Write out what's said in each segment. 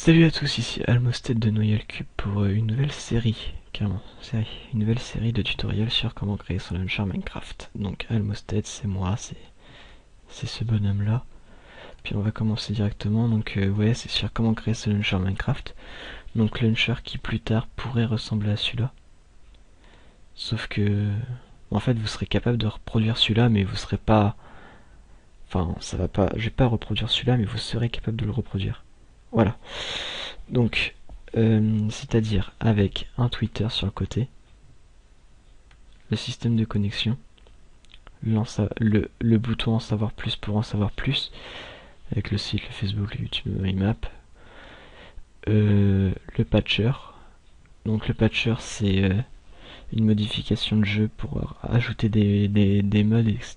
Salut à tous, ici Almosted de Noyel Cube pour une nouvelle série, carrément, une nouvelle série de tutoriels sur comment créer son launcher Minecraft. Donc Almosted, c'est moi, c'est ce bonhomme là. Puis on va commencer directement, donc ouais, c'est sur comment créer ce launcher Minecraft. Donc launcher qui plus tard pourrait ressembler à celui-là. Sauf que, en fait, vous serez capable de reproduire celui-là, mais vous serez pas... Enfin, ça va pas... Je vais pas reproduire celui-là, mais vous serez capable de le reproduire. Voilà. Donc, c'est-à-dire avec un Twitter sur le côté, le système de connexion, le bouton en savoir plus pour en savoir plus, avec le site, le Facebook, le YouTube, le IMAP, le patcher. Donc le patcher, c'est une modification de jeu pour ajouter des mods, etc.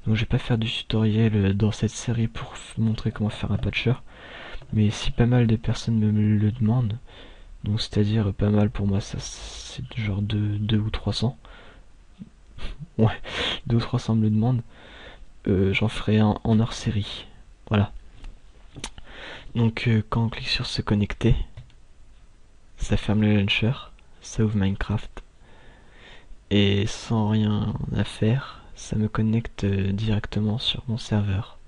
Donc je vais pas faire du tutoriel dans cette série pour montrer comment faire un patcher. Mais si pas mal de personnes me le demandent, donc c'est-à-dire pas mal pour moi, ça c'est genre 2 ou 300. Ouais, 2 ou 300 me le demandent. J'en ferai un en hors série. Voilà. Donc quand on clique sur se connecter, ça ferme le launcher, ça ouvre Minecraft. Et sans rien à faire, ça me connecte directement sur mon serveur.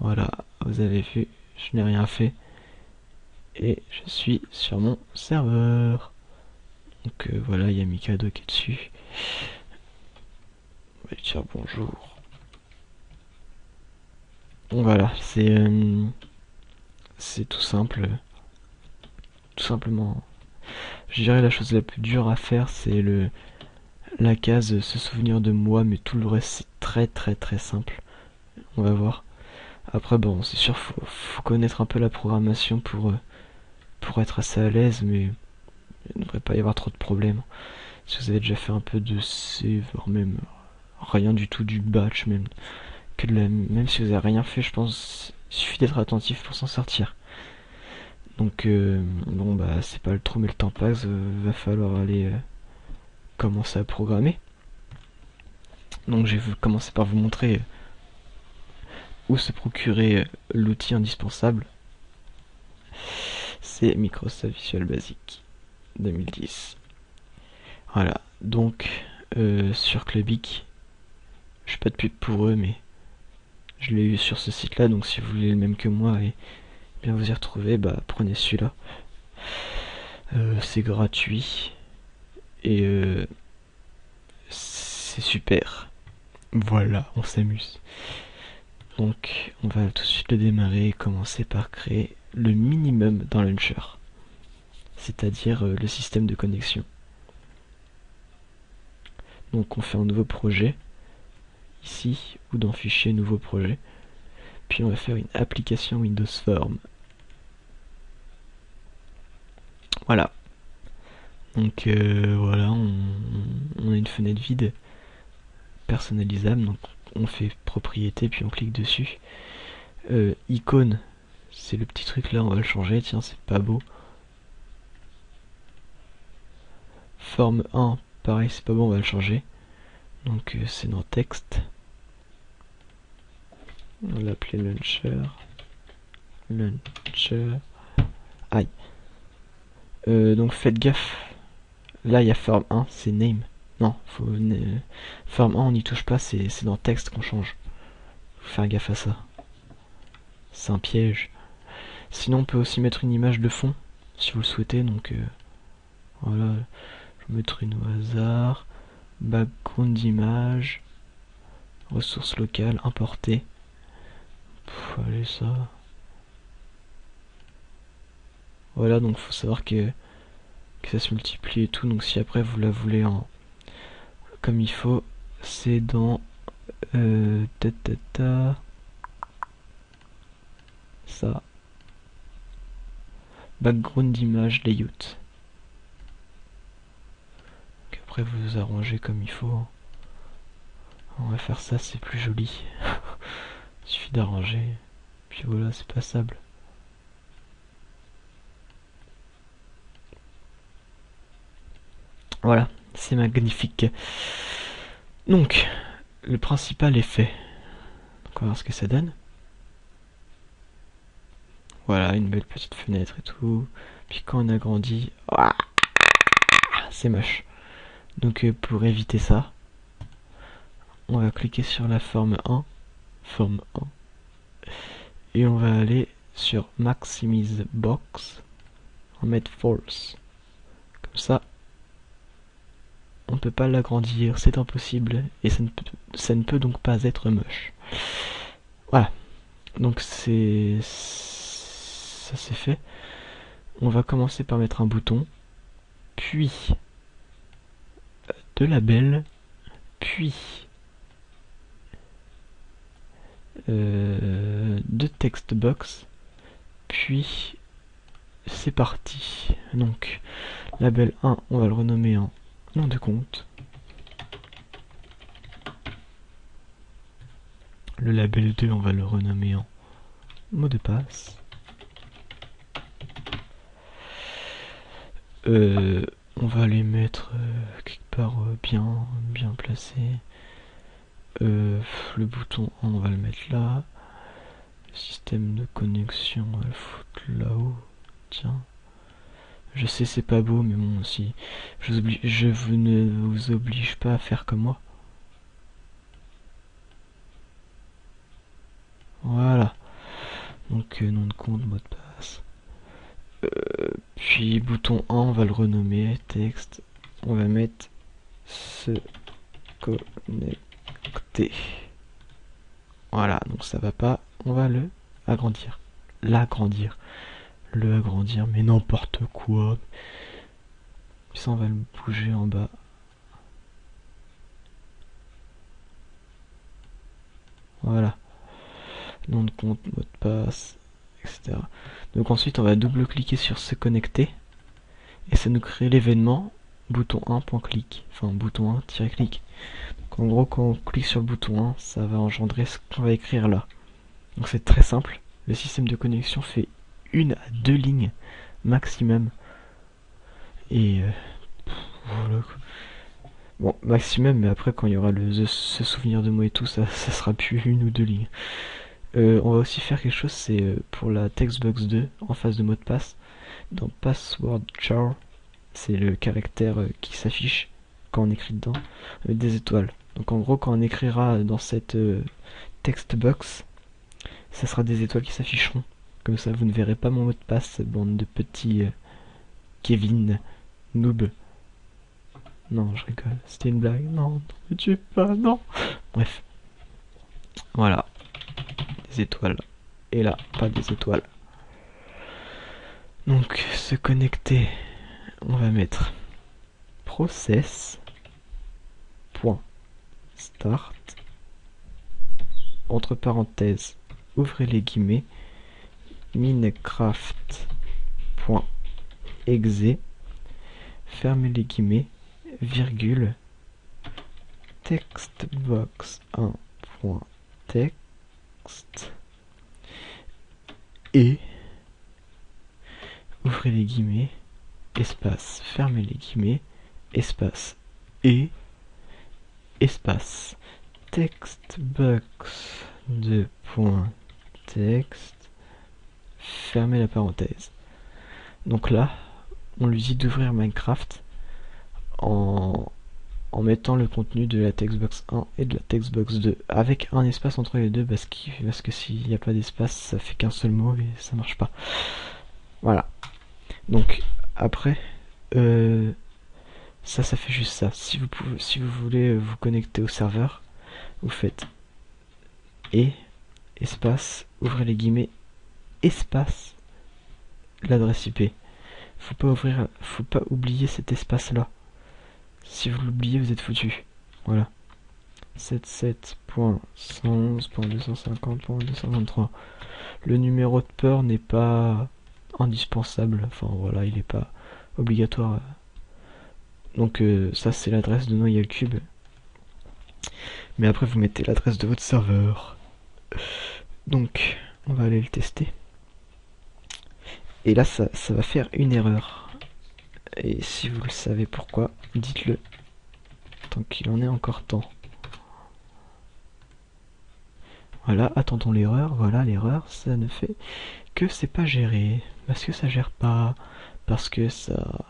Voilà, vous avez vu, je n'ai rien fait. Et je suis sur mon serveur. Donc voilà, il y a Mikado qui est dessus. On va lui dire bonjour. Donc voilà, c'est tout simple. Tout simplement. Je dirais la chose la plus dure à faire, c'est la case se souvenir de moi, mais tout le reste c'est très simple. On va voir. Après bon, c'est sûr, faut connaître un peu la programmation pour être assez à l'aise, mais il ne devrait pas y avoir trop de problèmes. Si vous avez déjà fait un peu de C, voire même rien du tout, du batch, même même si vous avez rien fait, je pense il suffit d'être attentif pour s'en sortir. Donc bon bah c'est pas le trou mais le temps passe, va falloir aller commencer à programmer. Donc je vais commencer par vous montrer où se procurer l'outil indispensable. C'est Microsoft Visual Basic 2010. Voilà, donc sur Clubic, je fais pas de pub pour eux mais je l'ai eu sur ce site là, donc si vous voulez le même que moi et bien vous y retrouver, bah prenez celui-là. C'est gratuit et c'est super. Voilà, on s'amuse. Donc on va tout de suite le démarrer et commencer par créer le minimum dans Launcher, c'est-à-dire le système de connexion. Donc on fait un nouveau projet, ici, ou dans Fichier, Nouveau projet. Puis on va faire une application Windows Form. Voilà. Donc voilà, on a une fenêtre vide, personnalisable, donc on fait propriété, puis on clique dessus. Icône, c'est le petit truc là, on va le changer, tiens, c'est pas beau. Forme 1, pareil, c'est pas bon, on va le changer. Donc c'est dans texte. On va l'appeler launcher. Launcher. Aïe. Donc faites gaffe. Là il y a forme 1, c'est name. Non, forme 1 on n'y touche pas, c'est dans texte qu'on change. Faut faire gaffe à ça. C'est un piège. Sinon on peut aussi mettre une image de fond, si vous le souhaitez, donc voilà. Je vais mettre une au hasard. Background d'image. Ressources locales, importer. Allez ça. Voilà, donc faut savoir que ça se multiplie et tout, donc si après vous la voulez en comme il faut, c'est dans ça. Background d'image layout. Donc après vous vous arrangez comme il faut. On va faire ça, c'est plus joli. Il suffit d'arranger. Puis voilà, c'est passable. Voilà, c'est magnifique. Donc, le principal est fait. Donc on va voir ce que ça donne. voilà, une belle petite fenêtre et tout. Puis quand on agrandit, ouah, c'est moche. Donc pour éviter ça, on va cliquer sur la forme 1, et on va aller sur Maximize Box, en mettre False. Comme ça, on ne peut pas l'agrandir, c'est impossible, et ça ne peut donc pas être moche. Voilà, donc ça c'est fait. On va commencer par mettre un bouton, puis deux labels, puis deux text box, puis c'est parti. Donc label 1, on va le renommer en nom de compte. Le label 2, on va le renommer en mot de passe. On va les mettre quelque part bien placé. Le bouton 1, on va le mettre là. Le système de connexion, on va le foutre là-haut. Tiens. Je sais, c'est pas beau, mais bon, si. Je ne vous oblige pas à faire comme moi. Voilà. Donc, nom de compte, mot de passe. Puis, bouton 1, on va le renommer. Texte. On va mettre se connecter. Voilà, donc ça va pas. On va le agrandir. L'agrandir. Le agrandir, mais n'importe quoi. Puis ça, on va le bouger en bas. Voilà. Nom de compte, mot de passe, etc. Donc ensuite, on va double-cliquer sur se connecter. Et ça nous crée l'événement bouton 1, point clic. Enfin, bouton 1, clic. Donc en gros, quand on clique sur le bouton 1, ça va engendrer ce qu'on va écrire là. Donc c'est très simple. Le système de connexion fait 1 à 2 lignes maximum. Et voilà quoi. Bon, maximum, mais après quand il y aura ce souvenir de mots et tout, ça sera plus 1 ou 2 lignes. On va aussi faire quelque chose, c'est pour la textbox 2, en face de mot de passe, dans password char, c'est le caractère qui s'affiche quand on écrit dedans, avec des étoiles. Donc en gros, quand on écrira dans cette textbox, ça sera des étoiles qui s'afficheront. Comme ça, vous ne verrez pas mon mot de passe, bande de petits Kevin noob. Non, je rigole. C'était une blague. Non, ne tuez pas, non. Bref. Voilà. Des étoiles. Et là, pas des étoiles. Donc, se connecter. On va mettre process. Start. Entre parenthèses. Ouvrez les guillemets. Minecraft.exe. Fermez les guillemets. Virgule. Textbox1.text. Et ouvrez les guillemets, espace, fermez les guillemets, espace, et espace, textbox 2.text, fermez la parenthèse. Donc là, on lui dit d'ouvrir Minecraft en mettant le contenu de la textbox 1 et de la textbox 2 avec un espace entre les deux parce que s'il n'y a pas d'espace, ça fait qu'un seul mot et ça marche pas. Voilà. Donc après, ça fait juste ça. Si vous voulez vous connecter au serveur, vous faites et espace, ouvrez les guillemets, espace, l'adresse IP. Faut pas oublier cet espace là. Si vous l'oubliez, vous êtes foutu. Voilà. 77.111.250.223. Le numéro de port n'est pas indispensable. Enfin voilà, il n'est pas obligatoire. Donc ça c'est l'adresse de Noyel Cube. Mais après vous mettez l'adresse de votre serveur. Donc on va aller le tester. Et là ça va faire une erreur. Et si vous le savez pourquoi, dites-le. Tant qu'il en est encore temps. Voilà, attendons l'erreur. Voilà, l'erreur, ça ne fait que c'est pas géré. Parce que ça gère pas. Parce que ça...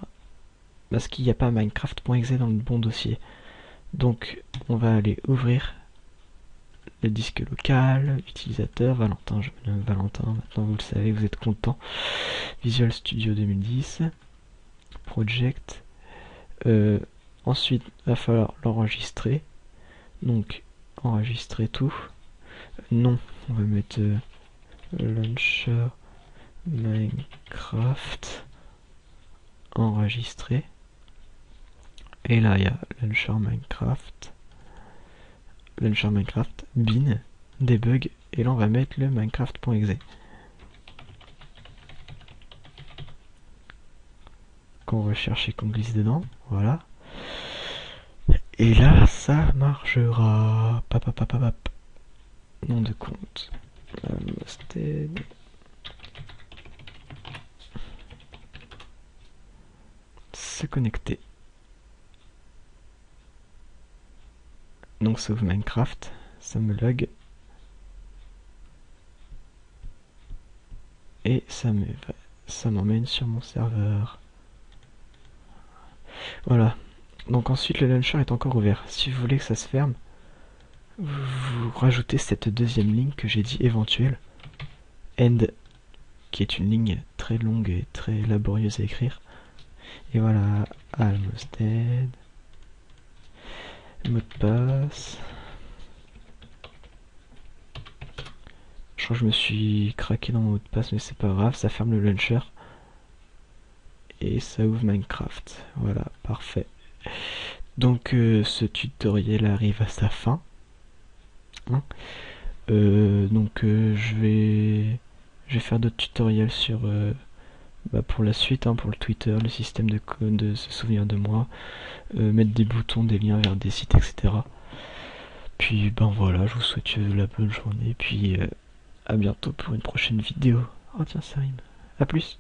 Parce qu'il n'y a pas Minecraft.exe dans le bon dossier. Donc, on va aller ouvrir le disque local, utilisateur, Valentin, je me nomme Valentin, maintenant vous le savez, vous êtes content. Visual Studio 2010, Project. Ensuite, il va falloir l'enregistrer. Donc, enregistrer tout. Non, on va mettre Launcher Minecraft enregistrer. Et là, il y a Launcher Minecraft, bin, debug, et là on va mettre le Minecraft.exe. Qu'on recherche et qu'on glisse dedans, voilà. Et là, ça marchera. Papapapapap. Nom de compte. Mosted. Se connecter. Donc sauve Minecraft, ça me log. Et ça m'emmène sur mon serveur. Voilà. Donc ensuite le launcher est encore ouvert. Si vous voulez que ça se ferme, vous rajoutez cette deuxième ligne que j'ai dit éventuelle. End, qui est une ligne très longue et très laborieuse à écrire. Et voilà, almost dead. Mot de passe. Je crois que je me suis craqué dans mon mot de passe, mais c'est pas grave, ça ferme le launcher. Et ça ouvre Minecraft. Voilà, parfait. Donc ce tutoriel arrive à sa fin. Hein, je vais faire d'autres tutoriels sur pour la suite, hein, pour le Twitter, le système de se souvenir de moi, mettre des boutons, des liens vers des sites, etc. Puis ben voilà, je vous souhaite la bonne journée, puis à bientôt pour une prochaine vidéo. Oh tiens, ça rime. A plus.